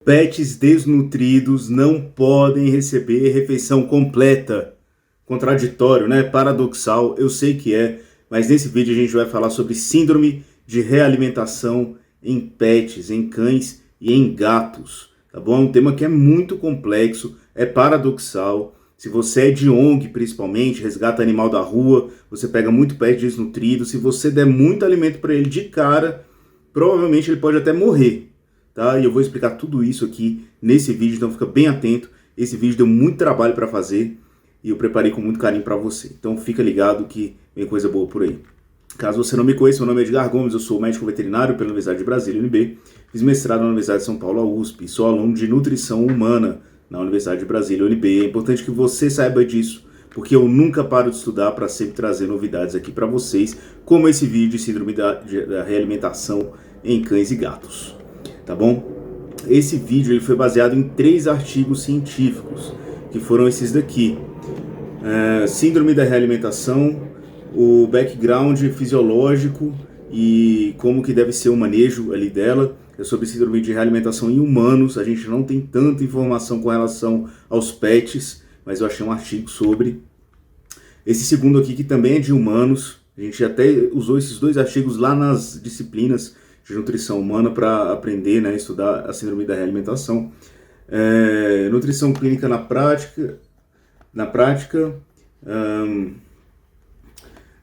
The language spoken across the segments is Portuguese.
Pets desnutridos não podem receber refeição completa. Contraditório, né? Paradoxal, eu sei que é, mas nesse vídeo a gente vai falar sobre síndrome de realimentação em pets, em cães e em gatos, tá bom? É um tema que é muito complexo, é paradoxal. Se você é de ONG, principalmente, resgata animal da rua, você pega muito pet desnutrido, se você der muito alimento para ele de cara, provavelmente ele pode até morrer. Tá? E eu vou explicar tudo isso aqui nesse vídeo, então fica bem atento. Esse vídeo deu muito trabalho para fazer e eu preparei com muito carinho para você. Então fica ligado que vem coisa boa por aí. Caso você não me conheça, meu nome é Edgar Gomes, eu sou médico veterinário pela Universidade de Brasília, UNB. Fiz mestrado na Universidade de São Paulo, USP. Sou aluno de nutrição humana na Universidade de Brasília, UNB. É importante que você saiba disso, porque eu nunca paro de estudar para sempre trazer novidades aqui para vocês, como esse vídeo de síndrome da realimentação em cães e gatos. Tá bom? Esse vídeo ele foi baseado em 3 artigos científicos, que foram esses daqui. Síndrome da realimentação, o background fisiológico e como que deve ser o manejo ali dela. É sobre síndrome de realimentação em humanos. A gente não tem tanta informação com relação aos pets, mas eu achei um artigo sobre. Esse segundo aqui, que também é de humanos, a gente até usou esses 2 artigos lá nas disciplinas de nutrição humana para aprender, né, estudar a síndrome da realimentação. Nutrição clínica na prática,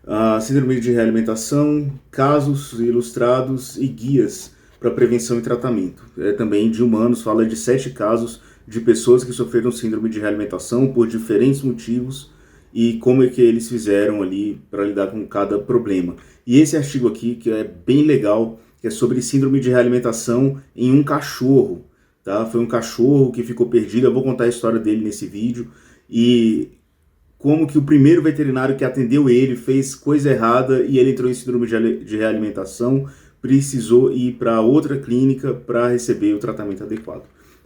a síndrome de realimentação, casos ilustrados e guias para prevenção e tratamento. Também de humanos, fala de 7 casos de pessoas que sofreram síndrome de realimentação por diferentes motivos e como é que eles fizeram ali para lidar com cada problema. E esse artigo aqui, que é bem legal, que é sobre síndrome de realimentação em um cachorro, tá? Foi um cachorro que ficou perdido, eu vou contar a história dele nesse vídeo, e como que o primeiro veterinário que atendeu ele fez coisa errada e ele entrou em síndrome de realimentação, precisou ir para outra clínica para receber o tratamento adequado.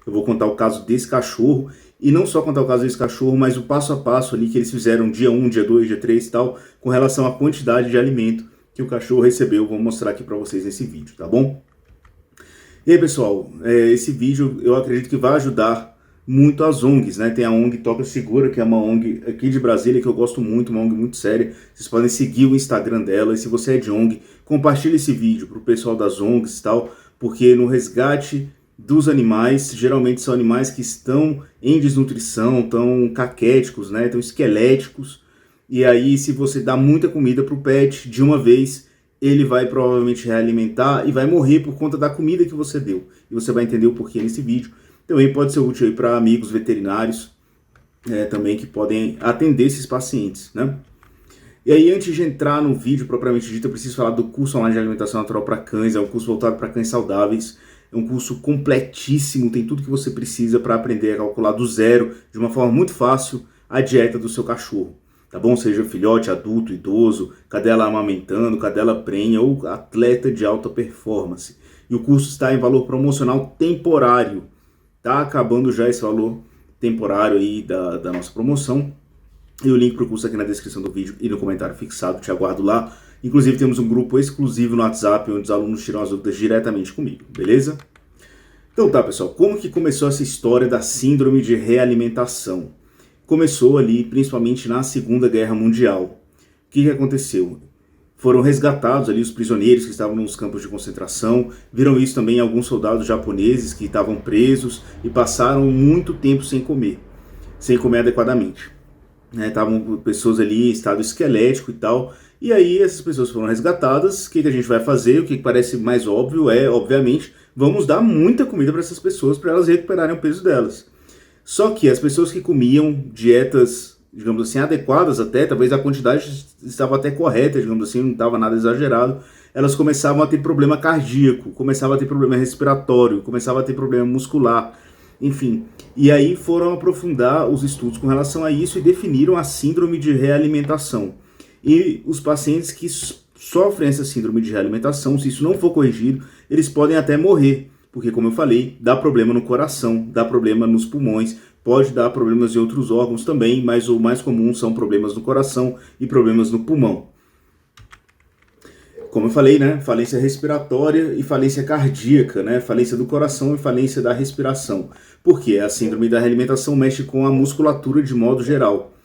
Eu vou contar o caso desse cachorro, e não só contar o caso desse cachorro, mas o passo a passo ali que eles fizeram dia 1, dia 2, dia 3 e tal, com relação à quantidade de alimento que o cachorro recebeu. Vou mostrar aqui para vocês nesse vídeo, tá bom? E aí, pessoal, esse vídeo eu acredito que vai ajudar muito as ONGs, né? Tem a ONG Toca Segura, que é uma ONG aqui de Brasília que eu gosto muito, uma ONG muito séria. Vocês podem seguir o Instagram dela, e se você é de ONG, compartilhe esse vídeo para o pessoal das ONGs e tal, porque no resgate dos animais, geralmente são animais que estão em desnutrição, estão caquéticos, né? Estão esqueléticos. E aí, se você dá muita comida para o pet de uma vez, ele vai provavelmente realimentar e vai morrer por conta da comida que você deu. E você vai entender o porquê nesse vídeo. Também pode ser útil para amigos veterinários também que podem atender esses pacientes, né? E aí, antes de entrar no vídeo propriamente dito, eu preciso falar do curso online de alimentação natural para cães. É um curso voltado para cães saudáveis. É um curso completíssimo, tem tudo que você precisa para aprender a calcular do zero, de uma forma muito fácil, a dieta do seu cachorro. Tá bom? Seja filhote, adulto, idoso, cadela amamentando, cadela prenha ou atleta de alta performance. E o curso está em valor promocional temporário. Tá acabando já esse valor temporário aí da nossa promoção. E o link para o curso aqui na descrição do vídeo e no comentário fixado, te aguardo lá. Inclusive temos um grupo exclusivo no WhatsApp, onde os alunos tiram as dúvidas diretamente comigo, beleza? Então tá, pessoal, como que começou essa história da síndrome de realimentação? Começou ali, principalmente na Segunda Guerra Mundial. O que aconteceu? Foram resgatados ali os prisioneiros que estavam nos campos de concentração, viram isso também alguns soldados japoneses que estavam presos e passaram muito tempo sem comer adequadamente. Estavam pessoas ali em estado esquelético e tal, e aí essas pessoas foram resgatadas. O que a gente vai fazer? O que parece mais óbvio é, obviamente, vamos dar muita comida para essas pessoas para elas recuperarem o peso delas. Só que as pessoas que comiam dietas, digamos assim, adequadas até, talvez a quantidade estava até correta, digamos assim, não estava nada exagerado, elas começavam a ter problema cardíaco, começavam a ter problema respiratório, começavam a ter problema muscular, enfim. E aí foram aprofundar os estudos com relação a isso e definiram a síndrome de realimentação. E os pacientes que sofrem essa síndrome de realimentação, se isso não for corrigido, eles podem até morrer. Porque, como eu falei, dá problema no coração, dá problema nos pulmões, pode dar problemas em outros órgãos também, mas o mais comum são problemas no coração e problemas no pulmão. Como eu falei, né? Falência respiratória e falência cardíaca, né? Falência do coração e falência da respiração. Por quê? A síndrome da realimentação mexe com a musculatura de modo geral,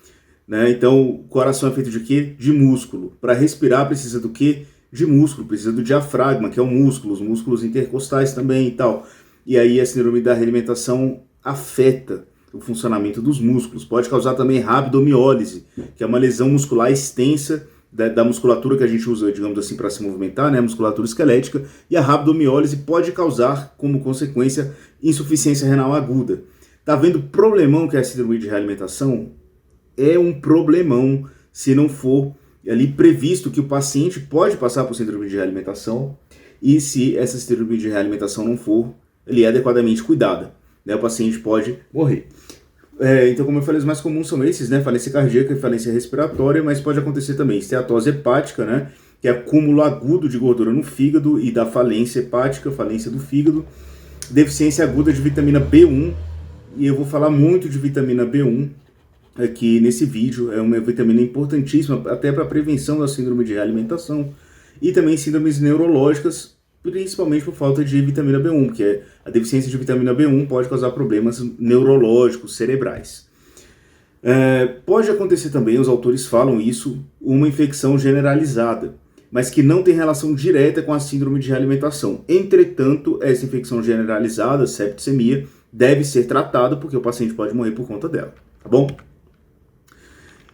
né? Então, o coração é feito de quê? De músculo. Para respirar precisa do quê? De músculo. Precisa do diafragma, que é o músculo, os músculos intercostais também e tal. E aí a síndrome da realimentação afeta o funcionamento dos músculos. Pode causar também rabdomiólise, que é uma lesão muscular extensa da musculatura que a gente usa, digamos assim, para se movimentar, né, a musculatura esquelética, e a rabdomiólise pode causar, como consequência, insuficiência renal aguda. Tá vendo o problemão que é a síndrome de realimentação? É um problemão se não for ali previsto que o paciente pode passar por síndrome de realimentação e se essa síndrome de realimentação não for ali adequadamente cuidada, né, o paciente pode morrer. Então, como eu falei, os mais comuns são esses, né? Falência cardíaca e falência respiratória, mas pode acontecer também esteatose hepática, né? Que é acúmulo agudo de gordura no fígado e da falência hepática, falência do fígado. Deficiência aguda de vitamina B1, e eu vou falar muito de vitamina B1 aqui nesse vídeo. É uma vitamina importantíssima até para a prevenção da síndrome de realimentação e também síndromes neurológicas, principalmente por falta de vitamina B1, porque a deficiência de vitamina B1 pode causar problemas neurológicos, cerebrais. Pode acontecer também, os autores falam isso, uma infecção generalizada, mas que não tem relação direta com a síndrome de realimentação. Entretanto, essa infecção generalizada, septicemia, deve ser tratada porque o paciente pode morrer por conta dela, tá bom?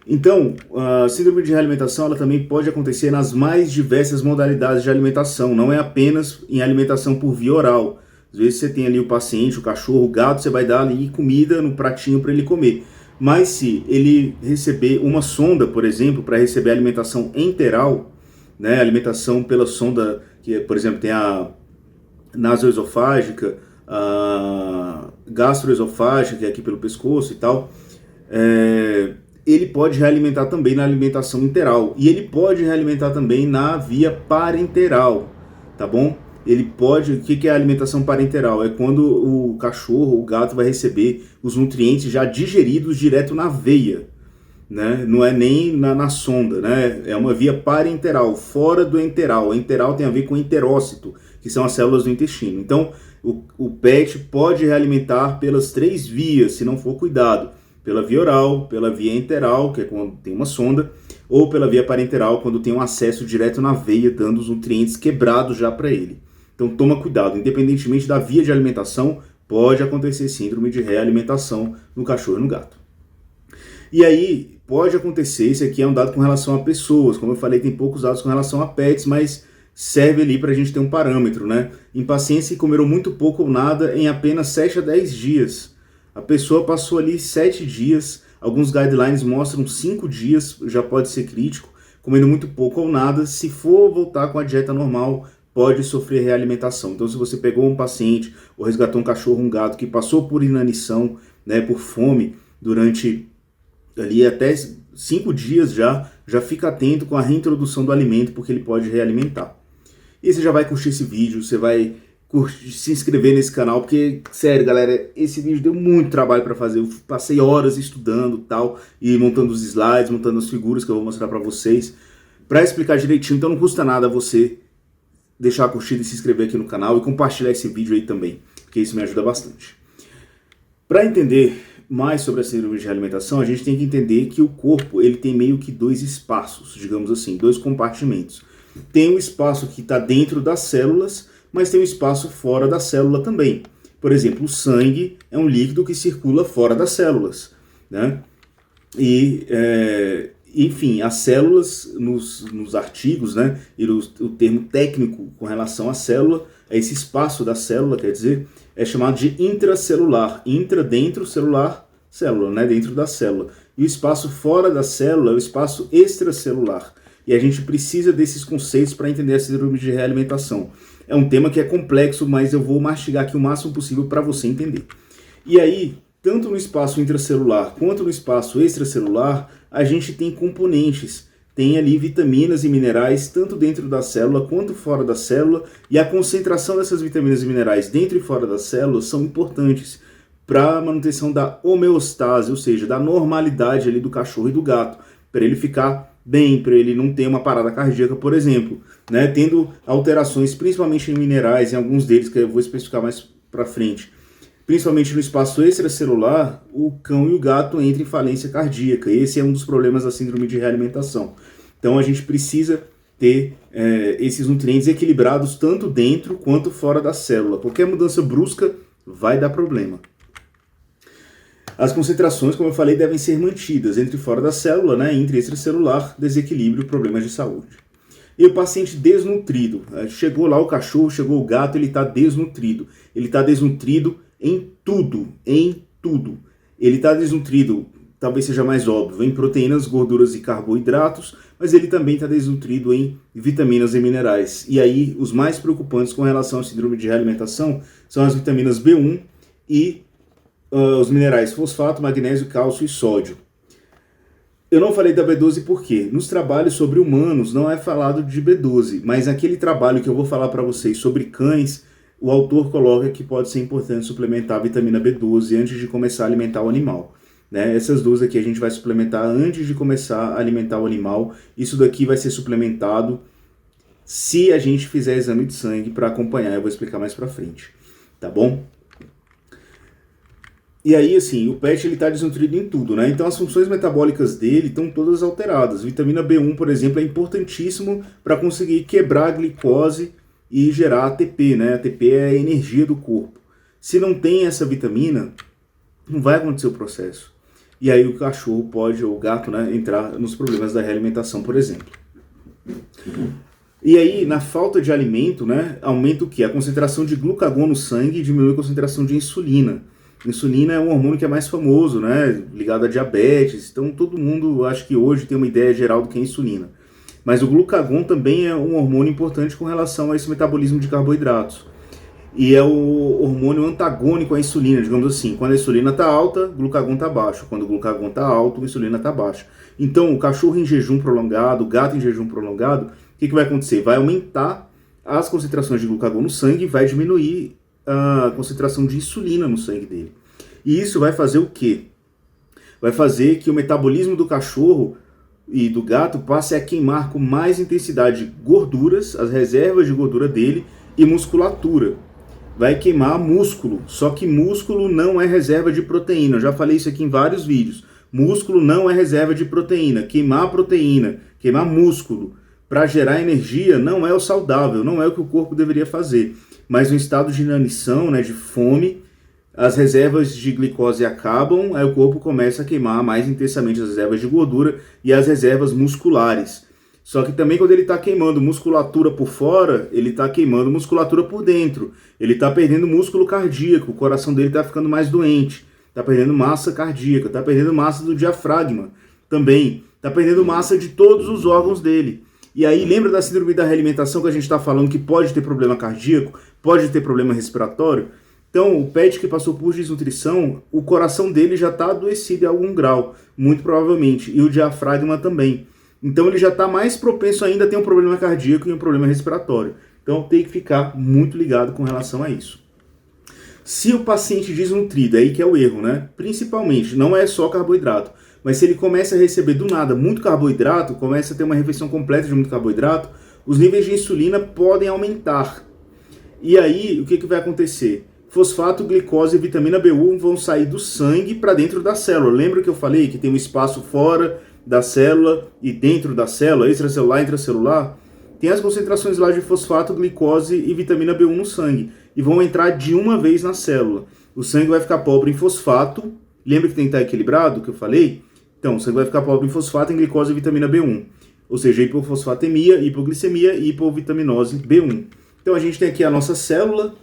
Então, a síndrome de realimentação ela também pode acontecer nas mais diversas modalidades de alimentação, não é apenas em alimentação por via oral. Às vezes você tem ali o paciente, o cachorro, o gato, você vai dar ali comida no pratinho para ele comer. Mas se ele receber uma sonda, por exemplo, para receber alimentação enteral, né, alimentação pela sonda, que por exemplo tem a nasoesofágica, a gastroesofágica, que é aqui pelo pescoço e tal, ele pode realimentar também na alimentação enteral. E ele pode realimentar também na via parenteral, tá bom? Ele pode... O que é a alimentação parenteral? É quando o cachorro, o gato vai receber os nutrientes já digeridos direto na veia, né? Não é nem na sonda, né? É uma via parenteral, fora do enteral. O enteral tem a ver com enterócito, que são as células do intestino. Então, o pet pode realimentar pelas 3 vias, se não for cuidado. Pela via oral, pela via enteral, que é quando tem uma sonda, ou pela via parenteral, quando tem um acesso direto na veia, dando os nutrientes quebrados já para ele. Então toma cuidado, independentemente da via de alimentação, pode acontecer síndrome de realimentação no cachorro e no gato. E aí, pode acontecer, esse aqui é um dado com relação a pessoas, como eu falei, tem poucos dados com relação a pets, mas serve ali para a gente ter um parâmetro, né? Em pacientes que comeram muito pouco ou nada em apenas 7 a 10 dias. A pessoa passou ali 7 dias, alguns guidelines mostram 5 dias, já pode ser crítico, comendo muito pouco ou nada. Se for voltar com a dieta normal, pode sofrer realimentação. Então, se você pegou um paciente ou resgatou um cachorro, um gato que passou por inanição, né, por fome, durante ali até 5 dias já fica atento com a reintrodução do alimento, porque ele pode realimentar. E você já vai curtir esse vídeo, você vai se inscrever nesse canal, porque, sério, galera, esse vídeo deu muito trabalho para fazer. Eu passei horas estudando tal, e montando os slides, montando as figuras que eu vou mostrar para vocês, para explicar direitinho. Então não custa nada você deixar a curtida e se inscrever aqui no canal e compartilhar esse vídeo aí também, porque isso me ajuda bastante. Para entender mais sobre a síndrome de realimentação, a gente tem que entender que o corpo ele tem meio que 2 espaços, digamos assim, 2 compartimentos. Tem o espaço que está dentro das células, mas tem um espaço fora da célula também. Por exemplo, o sangue é um líquido que circula fora das células, né? E, enfim, as células, nos artigos, né? E o termo técnico com relação à célula, esse espaço da célula, quer dizer, é chamado de intracelular. Intra, dentro, celular, célula, né? Dentro da célula. E o espaço fora da célula é o espaço extracelular. E a gente precisa desses conceitos para entender a síndrome de realimentação. É um tema que é complexo, mas eu vou mastigar aqui o máximo possível para você entender. E aí, tanto no espaço intracelular quanto no espaço extracelular, a gente tem componentes. Tem ali vitaminas e minerais, tanto dentro da célula quanto fora da célula, e a concentração dessas vitaminas e minerais dentro e fora da célula são importantes para a manutenção da homeostase, ou seja, da normalidade ali do cachorro e do gato, para ele ficar bem, para ele não ter uma parada cardíaca, por exemplo, né? Tendo alterações principalmente em minerais, em alguns deles que eu vou especificar mais para frente, principalmente no espaço extracelular, o cão e o gato entram em falência cardíaca. Esse é um dos problemas da síndrome de realimentação. Então a gente precisa ter esses nutrientes equilibrados tanto dentro quanto fora da célula. Qualquer mudança brusca vai dar problema. As concentrações, como eu falei, devem ser mantidas entre fora da célula, né, entre extracelular, desequilíbrio, problemas de saúde. E o paciente desnutrido, chegou lá o cachorro, chegou o gato, ele está desnutrido. Ele está desnutrido em tudo, em tudo. Ele está desnutrido, talvez seja mais óbvio, em proteínas, gorduras e carboidratos, mas ele também está desnutrido em vitaminas e minerais. E aí, os mais preocupantes com relação à síndrome de realimentação são as vitaminas B1 e os minerais fosfato, magnésio, cálcio e sódio. Eu não falei da B12 porque nos trabalhos sobre humanos não é falado de B12, mas naquele trabalho que eu vou falar para vocês sobre cães, o autor coloca que pode ser importante suplementar a vitamina B12 antes de começar a alimentar o animal. Né? Essas duas aqui a gente vai suplementar antes de começar a alimentar o animal. Isso daqui vai ser suplementado se a gente fizer exame de sangue para acompanhar. Eu vou explicar mais para frente, tá bom? E aí, assim, o pet ele está desnutrido em tudo, né? Então as funções metabólicas dele estão todas alteradas. Vitamina B1, por exemplo, é importantíssimo para conseguir quebrar a glicose e gerar ATP, né? ATP é a energia do corpo. Se não tem essa vitamina, não vai acontecer o processo. E aí o cachorro pode, ou o gato, né, entrar nos problemas da realimentação, por exemplo. E aí, na falta de alimento, né, aumenta o quê? A concentração de glucagon no sangue e diminui a concentração de insulina. Insulina é um hormônio que é mais famoso, né, ligado a diabetes, então todo mundo acho que hoje tem uma ideia geral do que é insulina. Mas o glucagon também é um hormônio importante com relação a esse metabolismo de carboidratos. E é o hormônio antagônico à insulina, digamos assim. Quando a insulina está alta, o glucagon está baixo. Quando o glucagon está alto, a insulina está baixa. Então, o cachorro em jejum prolongado, o gato em jejum prolongado, o que vai acontecer? Vai aumentar as concentrações de glucagon no sangue e vai diminuir a concentração de insulina no sangue dele. E isso vai fazer o quê? Vai fazer que o metabolismo do cachorro e do gato passe a queimar com mais intensidade gorduras, as reservas de gordura dele e musculatura. Vai queimar músculo, só que músculo não é reserva de proteína. Eu já falei isso aqui em vários vídeos. Músculo não é reserva de proteína. Queimar proteína, queimar músculo para gerar energia não é o saudável, não é o que o corpo deveria fazer. Mas no estado de inanição, né, de fome, as reservas de glicose acabam, aí o corpo começa a queimar mais intensamente as reservas de gordura e as reservas musculares. Só que também quando ele está queimando musculatura por fora, ele está queimando musculatura por dentro. Ele está perdendo músculo cardíaco, o coração dele está ficando mais doente, está perdendo massa cardíaca, está perdendo massa do diafragma também, está perdendo massa de todos os órgãos dele. E aí, lembra da síndrome da realimentação que a gente está falando que pode ter problema cardíaco, pode ter problema respiratório? Então, o pet que passou por desnutrição, o coração dele já está adoecido em algum grau, muito provavelmente, e o diafragma também. Então, ele já está mais propenso ainda a ter um problema cardíaco e um problema respiratório. Então, tem que ficar muito ligado com relação a isso. Se o paciente desnutrido, é aí que é o erro, né? Principalmente, não é só carboidrato, mas se ele começa a receber do nada muito carboidrato, começa a ter uma refeição completa de muito carboidrato, os níveis de insulina podem aumentar. E aí, o que vai acontecer? Fosfato, glicose e vitamina B1 vão sair do sangue para dentro da célula. Lembra que eu falei que tem um espaço fora da célula e dentro da célula, extracelular e intracelular? Tem as concentrações lá de fosfato, glicose e vitamina B1 no sangue e vão entrar de uma vez na célula. O sangue vai ficar pobre em fosfato. Lembra que tem que estar equilibrado, que eu falei? Então, o sangue vai ficar pobre em fosfato, em glicose e vitamina B1. Ou seja, hipofosfatemia, hipoglicemia e hipovitaminose B1. Então, a gente tem aqui a nossa célula.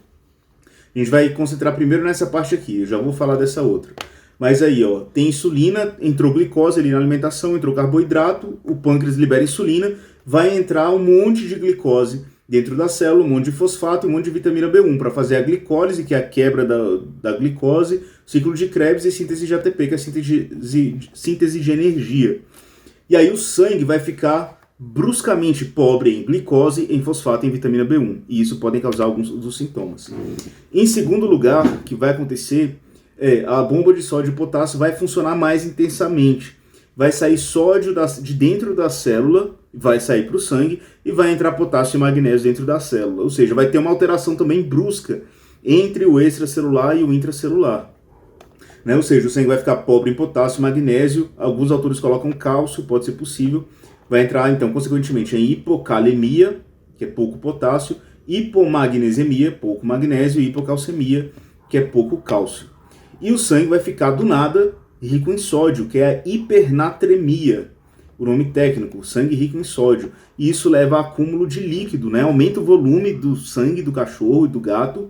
A gente vai concentrar primeiro nessa parte aqui. Eu já vou falar dessa outra. Mas aí, ó, tem insulina, entrou glicose ali na alimentação, entrou carboidrato, o pâncreas libera insulina, vai entrar um monte de glicose dentro da célula, um monte de fosfato e um monte de vitamina B1 para fazer a glicólise, que é a quebra da glicose, ciclo de Krebs e síntese de ATP, que é a síntese de energia. E aí o sangue vai ficar bruscamente pobre em glicose, em fosfato e em vitamina B1. E isso pode causar alguns dos sintomas. Em segundo lugar, o que vai acontecer a bomba de sódio e potássio vai funcionar mais intensamente. vai sair sódio de dentro da célula, vai sair para o sangue e vai entrar potássio e magnésio dentro da célula. Ou seja, vai ter uma alteração também brusca entre o extracelular e o intracelular. Né? Ou seja, o sangue vai ficar pobre em potássio e magnésio, alguns autores colocam cálcio, pode ser possível, vai entrar então consequentemente em hipocalemia, que é pouco potássio, hipomagnesemia, pouco magnésio, e hipocalcemia, que é pouco cálcio. E o sangue vai ficar do nada rico em sódio, que é a hipernatremia, o nome técnico, sangue rico em sódio. E isso leva a acúmulo de líquido, né? Aumenta o volume do sangue do cachorro e do gato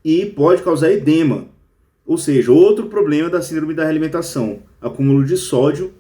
e pode causar edema. Ou seja, outro problema da síndrome da realimentação, acúmulo de sódio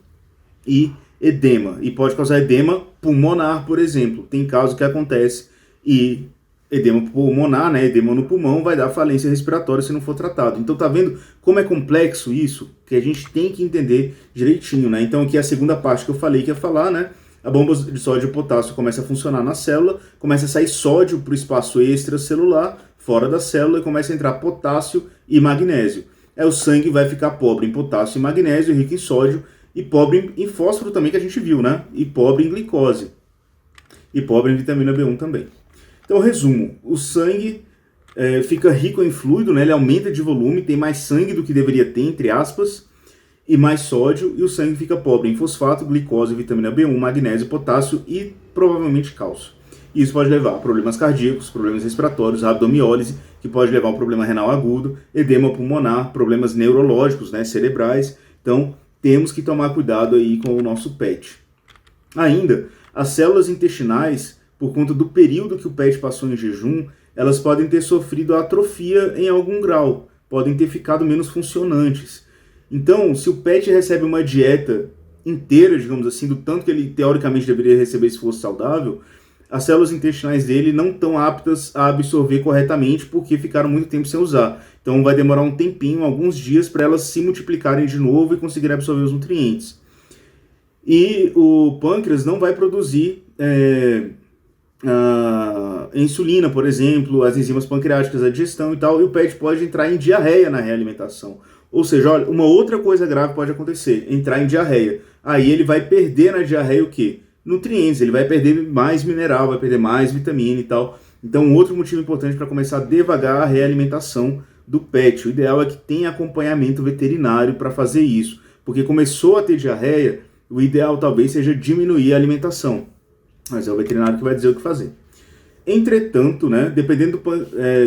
e edema. E pode causar edema pulmonar, por exemplo. Tem caso que acontece e edema pulmonar, né, edema no pulmão, vai dar falência respiratória se não for tratado. Então tá vendo como é complexo isso? Que a gente tem que entender direitinho, né? Então aqui é a segunda parte que eu falei que ia falar, né? A bomba de sódio e potássio começa a funcionar na célula, começa a sair sódio para o espaço extracelular, fora da célula, e começa a entrar potássio e magnésio. O sangue vai ficar pobre em potássio e magnésio, rico em sódio, e pobre em fósforo também, que a gente viu, né? E pobre em glicose. E pobre em vitamina B1 também. Então, resumo, o sangue fica rico em fluido, né? Ele aumenta de volume, tem mais sangue do que deveria ter, entre aspas, e mais sódio, e o sangue fica pobre em fosfato, glicose, vitamina B1, magnésio, potássio e provavelmente cálcio. E isso pode levar a problemas cardíacos, problemas respiratórios, rabdomiólise, que pode levar a um problema renal agudo, edema pulmonar, problemas neurológicos, né, cerebrais. Então, temos que tomar cuidado aí com o nosso PET. Ainda, as células intestinais, por conta do período que o PET passou em jejum, elas podem ter sofrido atrofia em algum grau, podem ter ficado menos funcionantes. Então, se o PET recebe uma dieta inteira, digamos assim, do tanto que ele teoricamente deveria receber se fosse saudável, as células intestinais dele não estão aptas a absorver corretamente porque ficaram muito tempo sem usar. Então vai demorar um tempinho, alguns dias, para elas se multiplicarem de novo e conseguirem absorver os nutrientes. E o pâncreas não vai produzir a insulina, por exemplo, as enzimas pancreáticas, a digestão e tal, e o PET pode entrar em diarreia na realimentação. Ou seja, olha, uma outra coisa grave pode acontecer, entrar em diarreia. Aí ele vai perder na diarreia o quê? Nutrientes, ele vai perder mais mineral, vai perder mais vitamina e tal. Então, um outro motivo importante para começar devagar a realimentação do PET. O ideal é que tenha acompanhamento veterinário para fazer isso, porque começou a ter diarreia, o ideal talvez seja diminuir a alimentação, mas é o veterinário que vai dizer o que fazer. Entretanto, né, dependendo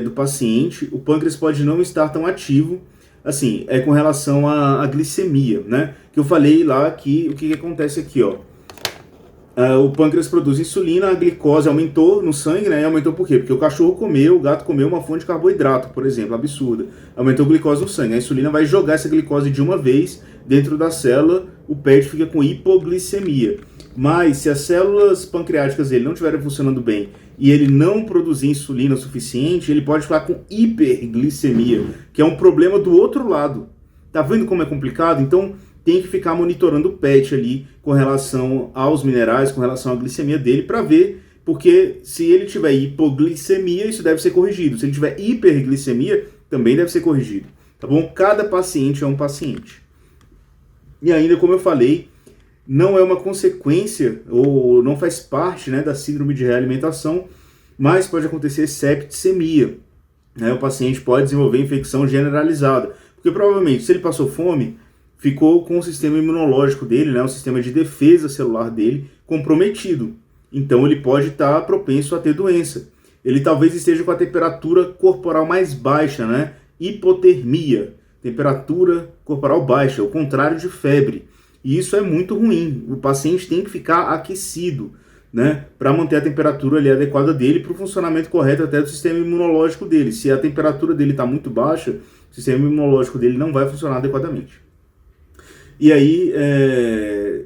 do paciente, o pâncreas pode não estar tão ativo, assim, com relação à glicemia, né, que eu falei lá que o que acontece aqui, ó. O pâncreas produz insulina, a glicose aumentou no sangue, né? Aumentou por quê? Porque o cachorro comeu, o gato comeu uma fonte de carboidrato, por exemplo, absurda. Aumentou a glicose no sangue. A insulina vai jogar essa glicose de uma vez dentro da célula, o PET fica com hipoglicemia. Mas se as células pancreáticas dele não estiverem funcionando bem e ele não produzir insulina o suficiente, ele pode ficar com hiperglicemia, que é um problema do outro lado. Tá vendo como é complicado? Então, tem que ficar monitorando o PET ali com relação aos minerais, com relação à glicemia dele, para ver, porque se ele tiver hipoglicemia, isso deve ser corrigido. Se ele tiver hiperglicemia, também deve ser corrigido. Tá bom? Cada paciente é um paciente. E ainda, como eu falei, não é uma consequência, ou não faz parte, né, da síndrome de realimentação, mas pode acontecer septicemia. Né? O paciente pode desenvolver infecção generalizada, porque provavelmente, se ele passou fome, ficou com o sistema imunológico dele, né, o sistema de defesa celular dele, comprometido. Então ele pode estar propenso a ter doença. Ele talvez esteja com a temperatura corporal mais baixa, né, hipotermia, temperatura corporal baixa, o contrário de febre. E isso é muito ruim. O paciente tem que ficar aquecido, né, para manter a temperatura ali adequada dele para o funcionamento correto até do sistema imunológico dele. Se a temperatura dele está muito baixa, o sistema imunológico dele não vai funcionar adequadamente. E aí,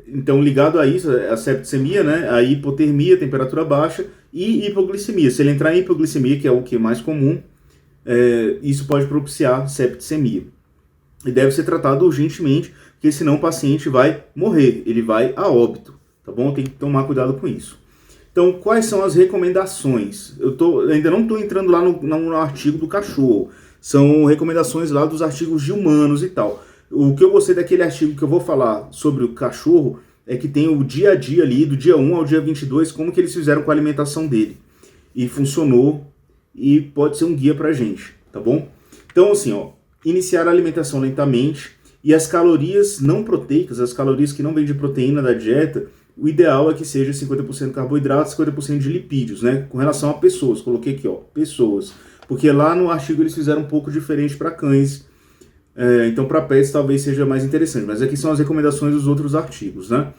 então ligado a isso, a septicemia, né, a hipotermia, temperatura baixa, e hipoglicemia. Se ele entrar em hipoglicemia, que é o que é mais comum, isso pode propiciar septicemia. E deve ser tratado urgentemente, porque senão o paciente vai morrer, ele vai a óbito, tá bom? Tem que tomar cuidado com isso. Então, quais são as recomendações? Ainda não estou entrando lá no artigo do cachorro, são recomendações lá dos artigos de humanos e tal. O que eu gostei daquele artigo que eu vou falar sobre o cachorro é que tem o dia a dia ali, do dia 1 ao dia 22, como que eles fizeram com a alimentação dele. E funcionou, e pode ser um guia pra gente, tá bom? Então, assim, ó, iniciar a alimentação lentamente, e as calorias não proteicas, as calorias que não vêm de proteína da dieta, o ideal é que seja 50% carboidrato, 50% de lipídios, né? Com relação a pessoas, coloquei aqui, ó, pessoas. Porque lá no artigo eles fizeram um pouco diferente para cães, então para pets talvez seja mais interessante. Mas aqui são as recomendações dos outros artigos, né?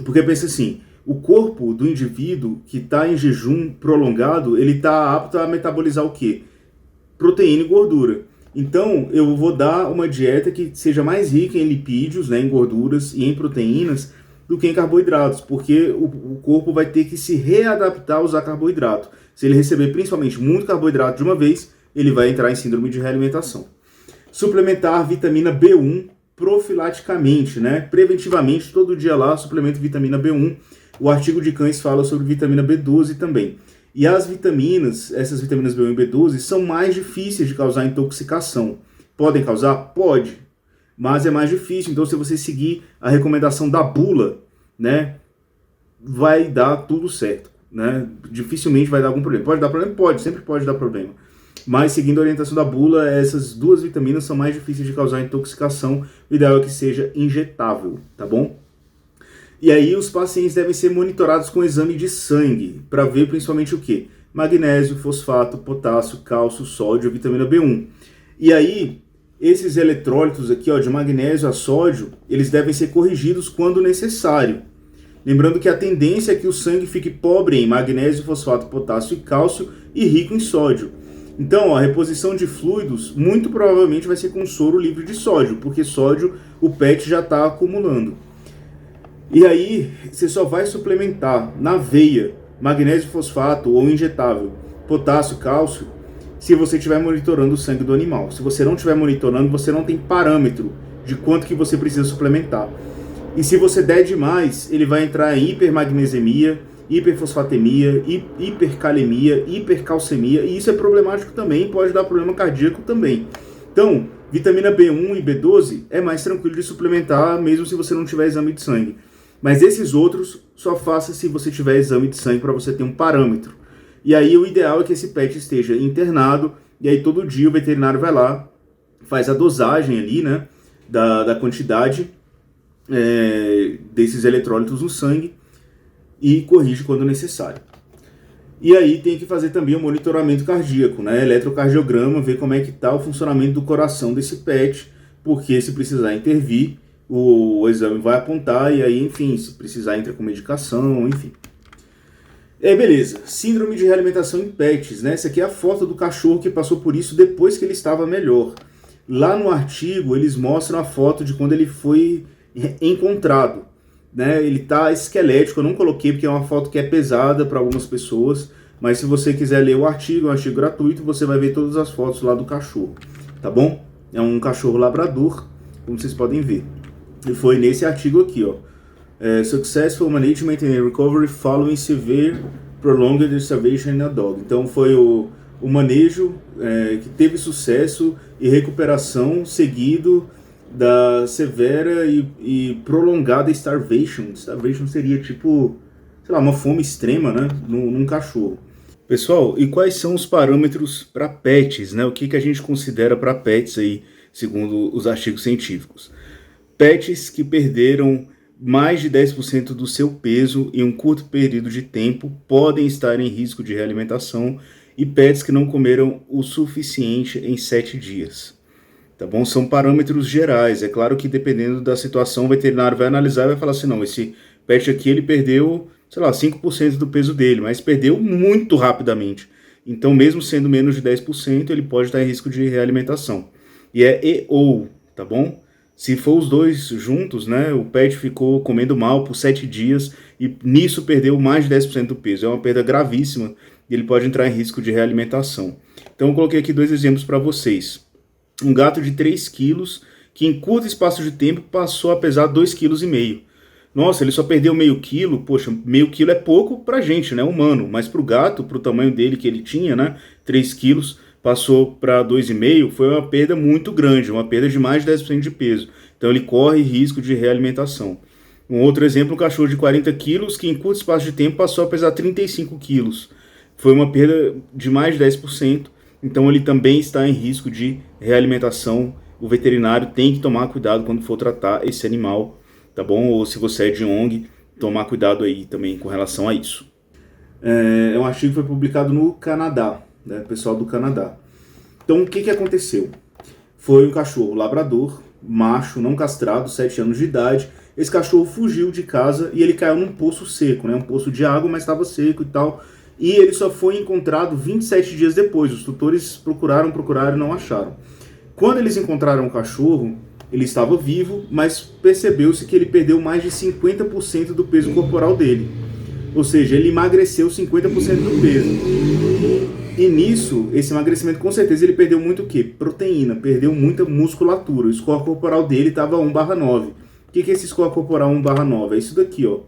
Porque pensa assim, o corpo do indivíduo que está em jejum prolongado, ele está apto a metabolizar o quê? Proteína e gordura. Então, eu vou dar uma dieta que seja mais rica em lipídios, né, em gorduras e em proteínas, do que em carboidratos, porque o corpo vai ter que se readaptar a usar carboidrato. Se ele receber principalmente muito carboidrato de uma vez, ele vai entrar em síndrome de realimentação. Suplementar vitamina B1 profilaticamente, né? Preventivamente, todo dia lá, suplemento vitamina B1. O artigo de cães fala sobre vitamina B12 também. E as vitaminas, essas vitaminas B1 e B12, são mais difíceis de causar intoxicação. Podem causar? Pode, mas é mais difícil. Então, se você seguir a recomendação da bula, né, vai dar tudo certo, né? Dificilmente vai dar algum problema. Pode dar problema? Pode, sempre pode dar problema. Mas, seguindo a orientação da bula, essas duas vitaminas são mais difíceis de causar intoxicação. O ideal é que seja injetável, tá bom? E aí os pacientes devem ser monitorados com exame de sangue, para ver principalmente o quê? Magnésio, fosfato, potássio, cálcio, sódio, vitamina B1. E aí, esses eletrólitos aqui, ó, de magnésio a sódio, eles devem ser corrigidos quando necessário. Lembrando que a tendência é que o sangue fique pobre em magnésio, fosfato, potássio e cálcio e rico em sódio. Então, ó, a reposição de fluidos muito provavelmente vai ser com soro livre de sódio, porque sódio o PET já está acumulando. E aí, você só vai suplementar na veia magnésio, fosfato ou injetável, potássio, cálcio, se você estiver monitorando o sangue do animal. Se você não estiver monitorando, você não tem parâmetro de quanto que você precisa suplementar. E se você der demais, ele vai entrar em hipermagnesemia, hiperfosfatemia, hipercalemia, hipercalcemia, e isso é problemático também, pode dar problema cardíaco também. Então, vitamina B1 e B12 é mais tranquilo de suplementar, mesmo se você não tiver exame de sangue. Mas esses outros, só faça se você tiver exame de sangue para você ter um parâmetro. E aí o ideal é que esse pet esteja internado, e aí todo dia o veterinário vai lá, faz a dosagem ali, né, da quantidade desses eletrólitos no sangue, e corrige quando necessário. E aí tem que fazer também o monitoramento cardíaco, né? Eletrocardiograma, ver como é que está o funcionamento do coração desse pet, porque se precisar intervir, o exame vai apontar, e aí, enfim, se precisar entra com medicação, enfim. Beleza, síndrome de realimentação em pets, né? Essa aqui é a foto do cachorro que passou por isso depois que ele estava melhor. Lá no artigo eles mostram a foto de quando ele foi encontrado, né? Ele tá esquelético, eu não coloquei porque é uma foto que é pesada para algumas pessoas, mas se você quiser ler o artigo, é um artigo gratuito, você vai ver todas as fotos lá do cachorro, tá bom? É um cachorro labrador, como vocês podem ver. E foi nesse artigo aqui, ó. Successful Management and Recovery Following Severe Prolonged Starvation in a Dog. Então foi o manejo que teve sucesso e recuperação seguido da severa e prolongada starvation. Starvation seria tipo, sei lá, uma fome extrema, né, num cachorro. Pessoal, e quais são os parâmetros para pets, né? O que a gente considera para pets aí, segundo os artigos científicos? Pets que perderam mais de 10% do seu peso em um curto período de tempo podem estar em risco de realimentação, e pets que não comeram o suficiente em 7 dias. Tá bom? São parâmetros gerais. É claro que dependendo da situação, o veterinário vai analisar e vai falar assim, não, esse pet aqui ele perdeu, sei lá, 5% do peso dele, mas perdeu muito rapidamente. Então, mesmo sendo menos de 10%, ele pode estar em risco de realimentação. E ou, tá bom? Se for os dois juntos, né, o pet ficou comendo mal por 7 dias e nisso perdeu mais de 10% do peso. É uma perda gravíssima e ele pode entrar em risco de realimentação. Então eu coloquei aqui 2 exemplos para vocês. Um gato de 3 quilos que em curto espaço de tempo passou a pesar 2,5 kg. Nossa, ele só perdeu meio quilo. Poxa, meio quilo é pouco pra gente, né, humano. Mas pro gato, pro tamanho dele que ele tinha, né, 3 quilos, passou para 2,5, foi uma perda muito grande, uma perda de mais de 10% de peso. Então ele corre risco de realimentação. Um outro exemplo, um cachorro de 40 quilos que em curto espaço de tempo passou a pesar 35 quilos. Foi uma perda de mais de 10%, então ele também está em risco de realimentação. O veterinário tem que tomar cuidado quando for tratar esse animal, tá bom? Ou se você é de ONG, tomar cuidado aí também com relação a isso. É um artigo que foi publicado no Canadá, né, pessoal do Canadá. Então, o que aconteceu? Foi um cachorro labrador, macho, não castrado, 7 anos de idade. Esse cachorro fugiu de casa e ele caiu num poço seco, né, um poço de água, mas estava seco e tal. E ele só foi encontrado 27 dias depois. Os tutores procuraram e não acharam. Quando eles encontraram o cachorro, ele estava vivo, mas percebeu-se que ele perdeu mais de 50% do peso corporal dele. Ou seja, ele emagreceu 50% do peso. E nisso, esse emagrecimento, com certeza, ele perdeu muito o quê? Proteína, perdeu muita musculatura. O score corporal dele estava 1/9. O que é esse score corporal 1/9? É isso daqui, ó.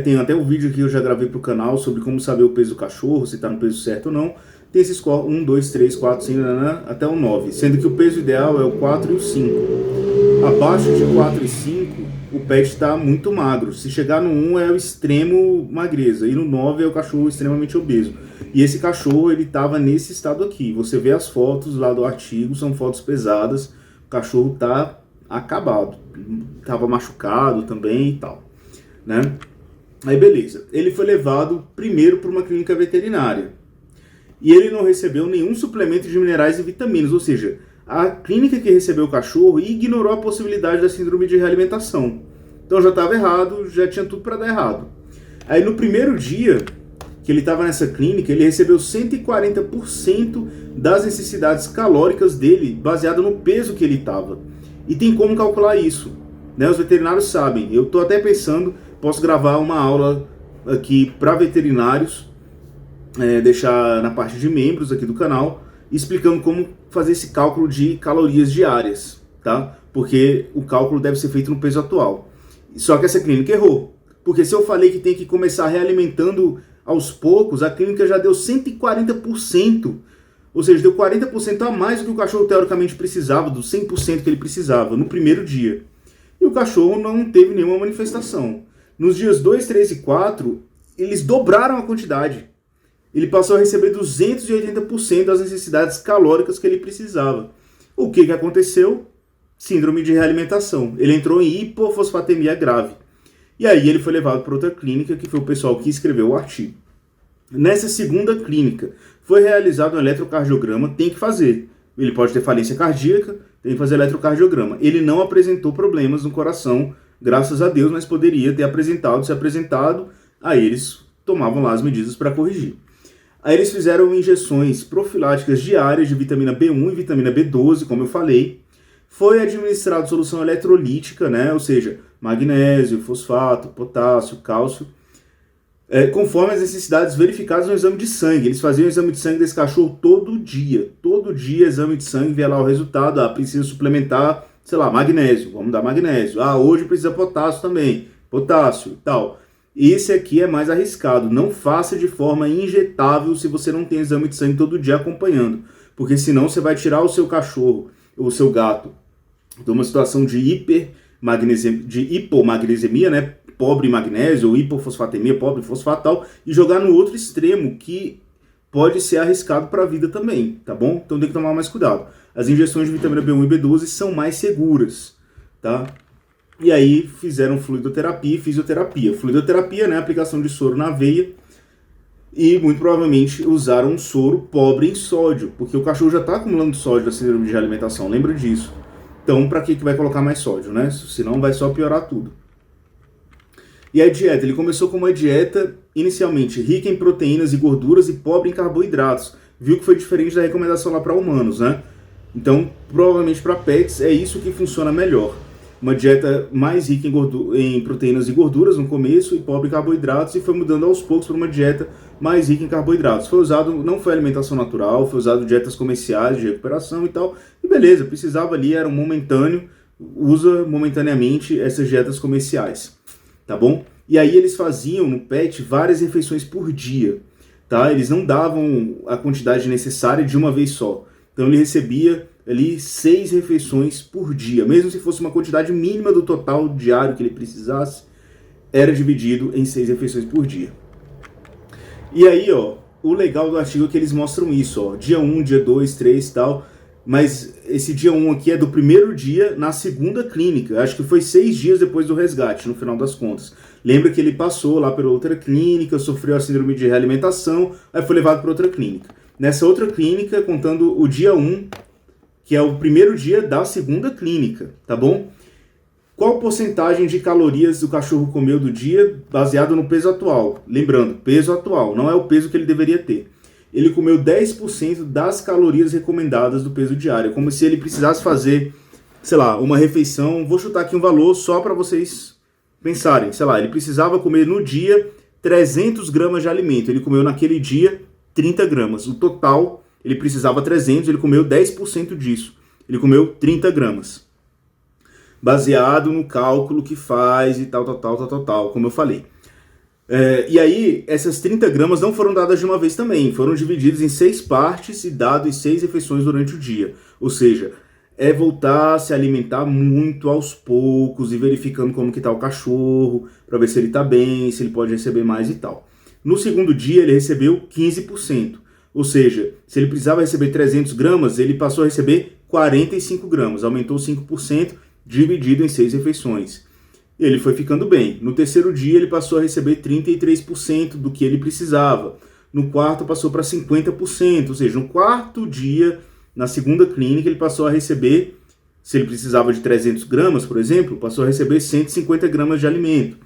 Tem até um vídeo que eu já gravei para o canal sobre como saber o peso do cachorro, se está no peso certo ou não. Tem esse score 1, 2, 3, 4, 5, até o 9. Sendo que o peso ideal é o 4 e o 5. Abaixo de 4 e 5, o pet está muito magro. Se chegar no 1 é o extremo magreza. E no 9 é o cachorro extremamente obeso. E esse cachorro, ele estava nesse estado aqui. Você vê as fotos lá do artigo, são fotos pesadas. O cachorro está acabado. Estava machucado também e tal, né? Aí beleza, ele foi levado primeiro para uma clínica veterinária. E ele não recebeu nenhum suplemento de minerais e vitaminas, ou seja, a clínica que recebeu o cachorro ignorou a possibilidade da síndrome de realimentação. Então já estava errado, já tinha tudo para dar errado. Aí no primeiro dia que ele estava nessa clínica, ele recebeu 140% das necessidades calóricas dele, baseado no peso que ele estava. E tem como calcular isso, né? Os veterinários sabem. Eu estou até pensando, posso gravar uma aula aqui para veterinários, deixar na parte de membros aqui do canal, explicando como fazer esse cálculo de calorias diárias, tá? Porque o cálculo deve ser feito no peso atual. Só que essa clínica errou, porque se eu falei que tem que começar realimentando aos poucos, a clínica já deu 140%, ou seja, deu 40% a mais do que o cachorro teoricamente precisava, do 100% que ele precisava no primeiro dia. E o cachorro não teve nenhuma manifestação. Nos dias 2, 3 e 4, eles dobraram a quantidade. Ele passou a receber 280% das necessidades calóricas que ele precisava. O que aconteceu? Síndrome de realimentação. Ele entrou em hipofosfatemia grave. E aí ele foi levado para outra clínica, que foi o pessoal que escreveu o artigo. Nessa segunda clínica, foi realizado um eletrocardiograma, tem que fazer. Ele pode ter falência cardíaca, tem que fazer eletrocardiograma. Ele não apresentou problemas no coração, graças a Deus, mas poderia ter apresentado, se apresentado, aí eles tomavam lá as medidas para corrigir. Aí eles fizeram injeções profiláticas diárias de vitamina B1 e vitamina B12, como eu falei. Foi administrado solução eletrolítica, né? Ou seja, magnésio, fosfato, potássio, cálcio, conforme as necessidades verificadas no exame de sangue. Eles faziam o exame de sangue desse cachorro todo dia, exame de sangue, via lá o resultado. Precisa suplementar, sei lá, magnésio, vamos dar magnésio. Hoje precisa potássio também, potássio e tal. Esse aqui é mais arriscado, não faça de forma injetável se você não tem exame de sangue todo dia acompanhando, porque senão você vai tirar o seu cachorro, ou o seu gato, de uma situação de hipomagnesemia, né, pobre em magnésio, ou hipofosfatemia, pobre em fosfato, tal, e jogar no outro extremo, que pode ser arriscado para a vida também, tá bom? Então tem que tomar mais cuidado. As injeções de vitamina B1 e B12 são mais seguras, tá? E aí fizeram fluidoterapia e fisioterapia. Fluidoterapia, né, aplicação de soro na veia, e muito provavelmente usaram um soro pobre em sódio, porque o cachorro já está acumulando sódio da síndrome de realimentação, lembra disso. Então, para que vai colocar mais sódio, né? Senão vai só piorar tudo. E a dieta? Ele começou com uma dieta inicialmente rica em proteínas e gorduras e pobre em carboidratos. Viu que foi diferente da recomendação lá para humanos, né? Então, provavelmente para pets é isso que funciona melhor. Uma dieta mais rica em proteínas e gorduras no começo e pobre em carboidratos, e foi mudando aos poucos para uma dieta mais rica em carboidratos. Foi usado, não foi alimentação natural, foi usado dietas comerciais de recuperação e tal, e beleza, precisava ali, era um momentâneo, usa momentaneamente essas dietas comerciais, tá bom? E aí eles faziam no pet várias refeições por dia. tá? Eles não davam a quantidade necessária de uma vez só. Então ele recebia ali 6 refeições por dia, mesmo se fosse uma quantidade mínima do total diário que ele precisasse, era dividido em 6 refeições por dia. E aí, ó, o legal do artigo é que eles mostram isso, ó, dia 1, dia 2, 3 e tal, mas esse dia 1 aqui é do primeiro dia na segunda clínica, acho que foi 6 dias depois do resgate, no final das contas. Lembra que ele passou lá pela outra clínica, sofreu a síndrome de realimentação, aí foi levado para outra clínica. Nessa outra clínica, contando o dia 1, que é o primeiro dia da segunda clínica, tá bom? Qual porcentagem de calorias o cachorro comeu do dia baseado no peso atual? Lembrando, peso atual, não é o peso que ele deveria ter. Ele comeu 10% das calorias recomendadas do peso diário, como se ele precisasse fazer, sei lá, uma refeição, vou chutar aqui um valor só para vocês pensarem, sei lá, ele precisava comer no dia 300 gramas de alimento, ele comeu naquele dia 30 gramas, o total ele precisava 300, ele comeu 10% disso, ele comeu 30 gramas. Baseado no cálculo que faz e tal, como eu falei. E aí, essas 30 gramas não foram dadas de uma vez também, foram divididas em 6 partes e dado em 6 refeições durante o dia. Ou seja, é voltar a se alimentar muito aos poucos e verificando como que tá o cachorro, para ver se ele tá bem, se ele pode receber mais e tal. No segundo dia, ele recebeu 15%. Ou seja, se ele precisava receber 300 gramas, ele passou a receber 45 gramas, aumentou 5%, dividido em 6 refeições. Ele foi ficando bem. No terceiro dia, ele passou a receber 33% do que ele precisava. No quarto, passou para 50%. Ou seja, no quarto dia, na segunda clínica, ele passou a receber, se ele precisava de 300 gramas, por exemplo, passou a receber 150 gramas de alimento.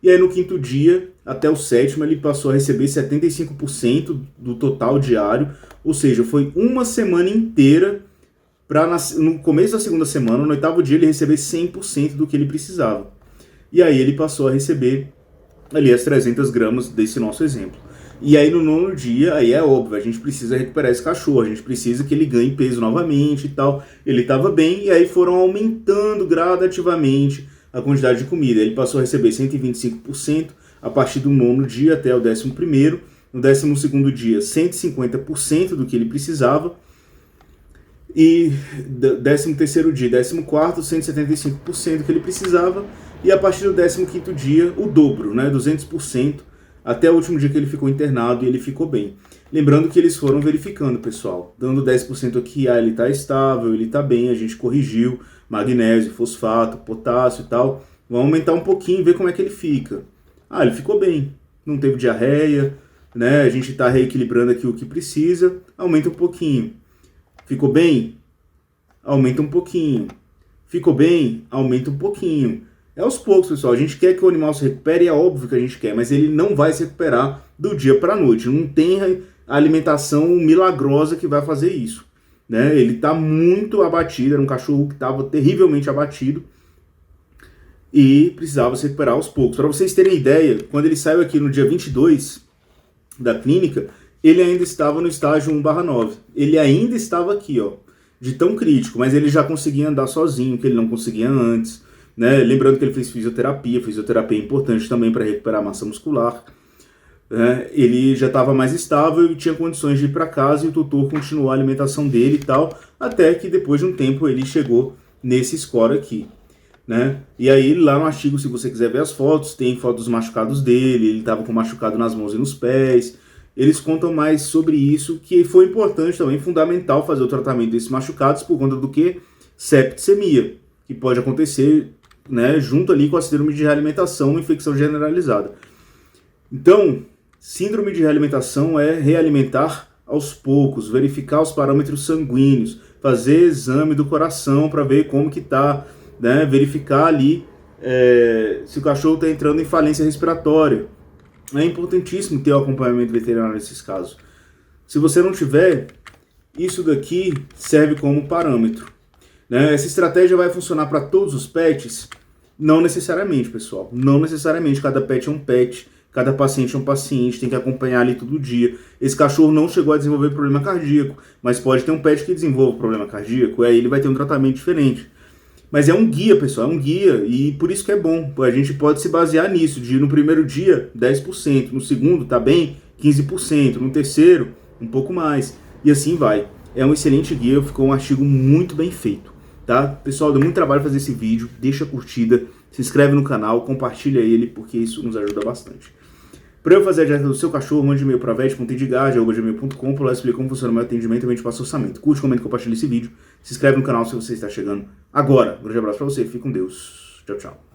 E aí, no quinto dia, até o sétimo, ele passou a receber 75% do total diário. Ou seja, foi uma semana inteira para no começo da segunda semana, no 8º dia, ele receber 100% do que ele precisava. E aí ele passou a receber ali as 300 gramas desse nosso exemplo. E aí no 9º dia, aí é óbvio, a gente precisa recuperar esse cachorro, a gente precisa que ele ganhe peso novamente e tal. Ele estava bem e aí foram aumentando gradativamente a quantidade de comida. Ele passou a receber 125% a partir do 9º dia até o 11º. No 12º dia, 150% do que ele precisava. E 13º dia, 14º, 175% que ele precisava, e a partir do 15º dia, o dobro, né, 200%, até o último dia que ele ficou internado e ele ficou bem. Lembrando que eles foram verificando, pessoal, dando 10% aqui, ele está estável, ele está bem, a gente corrigiu, magnésio, fosfato, potássio e tal, vamos aumentar um pouquinho e ver como é que ele fica. Ele ficou bem, não teve diarreia, né, a gente está reequilibrando aqui o que precisa, aumenta um pouquinho. Ficou bem? Aumenta um pouquinho. Ficou bem? Aumenta um pouquinho. É aos poucos, pessoal. A gente quer que o animal se recupere, é óbvio que a gente quer, mas ele não vai se recuperar do dia para a noite. Não tem a alimentação milagrosa que vai fazer isso, né? Ele está muito abatido, era um cachorro que estava terrivelmente abatido e precisava se recuperar aos poucos. Para vocês terem ideia, quando ele saiu aqui no dia 22 da clínica, ele ainda estava no estágio 1/9. Ele ainda estava aqui, ó, de tão crítico, mas ele já conseguia andar sozinho, que ele não conseguia antes, né? Lembrando que ele fez fisioterapia é importante também para recuperar a massa muscular. Ele já estava mais estável e tinha condições de ir para casa e o tutor continuou a alimentação dele e tal, até que depois de um tempo ele chegou nesse score aqui, né? E aí lá no artigo, se você quiser ver as fotos, tem fotos dos machucados dele, ele estava com machucado nas mãos e nos pés. Eles contam mais sobre isso, que foi importante também, fundamental fazer o tratamento desses machucados por conta do que? Septicemia, que pode acontecer, né, junto ali com a síndrome de realimentação, uma infecção generalizada. Então, síndrome de realimentação é realimentar aos poucos, verificar os parâmetros sanguíneos, fazer exame do coração para ver como que está, né, verificar ali se o cachorro está entrando em falência respiratória. É importantíssimo ter o acompanhamento veterinário nesses casos. Se você não tiver, isso daqui serve como parâmetro, né? Essa estratégia vai funcionar para todos os pets? Não necessariamente, pessoal. Não necessariamente. Cada pet é um pet, cada paciente é um paciente, tem que acompanhar ali todo dia. Esse cachorro não chegou a desenvolver problema cardíaco, mas pode ter um pet que desenvolva problema cardíaco, e aí ele vai ter um tratamento diferente. Mas é um guia, pessoal, é um guia, e por isso que é bom. A gente pode se basear nisso, de no primeiro dia, 10%, no segundo, tá bem, 15%, no terceiro, um pouco mais, e assim vai. É um excelente guia, ficou um artigo muito bem feito, tá? Pessoal, deu muito trabalho fazer esse vídeo, deixa a curtida, se inscreve no canal, compartilha ele, porque isso nos ajuda bastante. Para eu fazer a dieta do seu cachorro, mande e-mail para vet.edgard@gmail.com, por lá eu explico como funciona o meu atendimento e a gente passa orçamento. Curte, comenta e compartilha esse vídeo, se inscreve no canal se você está chegando agora. Um grande abraço para você, fique com Deus. Tchau, tchau.